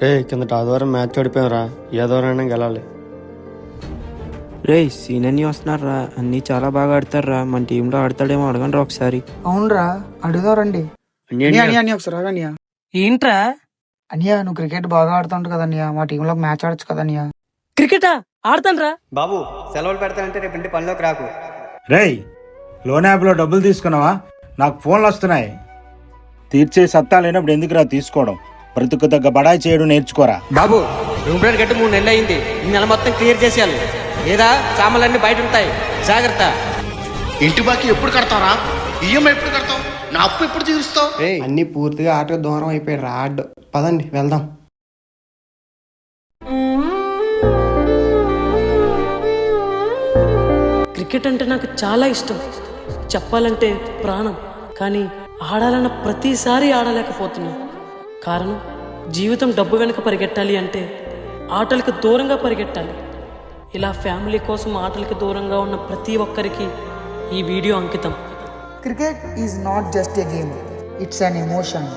రే కిందట ఆదివారం మ్యాచ్ ఓడిపోయారా, ఏదోరైనా గెలాలి. రే సీనని వస్తున్నారా, అన్ని చాలా బాగా ఆడతారా, మన టీంలో ఆడతాడేమో అడగండి ఒకసారి. అవునరా, అడుగుదాం రండి. ఒకసారి రాగనియా. ఏంట్రా అనియా, నువ్వు క్రికెట్ బాగా ఆడుతుంటు కదా అనియా, మా టీంలో మ్యాచ్ ఆడచ్చు కదా అనియా. క్రికెటా ఆడతాన్రా బాబు సెలవులు పెడతానంటే రేపు ఇంటి పనిలోకి రాకు. రేయ్, లోన్ యాప్లో డబ్బులు తీసుకున్నావా? నాకు ఫోన్లు వస్తున్నాయి. తీర్చే సత్తా లేనప్పుడు ఎందుకురా తీసుకోవడం? బ్రతుకు తగ్గ బడాయి చేయడం నేర్చుకోరా. బాబు రూమ్ రెంట్ కట్టి 3 నెలలు అయింది. ఈ నెల మొత్తం క్లియర్ చేసేయాలి, లేదా సామాన్లన్నీ బయట ఉంటాయి. జాగ్రత్త. ఇంటి బాకీ ఎప్పుడు కడతారా? ఈఎంఐ ఎప్పుడు కడతావు? నా అప్పు ఎప్పుడు తీరుస్తావు? అన్ని పూర్తిగా ఆటకు దూరం అయిపోయి రాడ్. పదండి వెళ్దాం. క్రికెట్ అంటే నాకు చాలా ఇష్టం, చెప్పాలంటే ప్రాణం. కానీ ఆడాలన్న ప్రతిసారి ఆడలేకపోతున్నా. కారణం, జీవితం డబ్బు వెనుక పరిగెట్టాలి అంటే ఆటలకు దూరంగా పరిగెట్టాలి. ఇలా ఫ్యామిలీ కోసం ఆటలకు దూరంగా ఉన్న ప్రతి ఒక్కరికి ఈ వీడియో అంకితం. Cricket is not just a game, it's an emotion.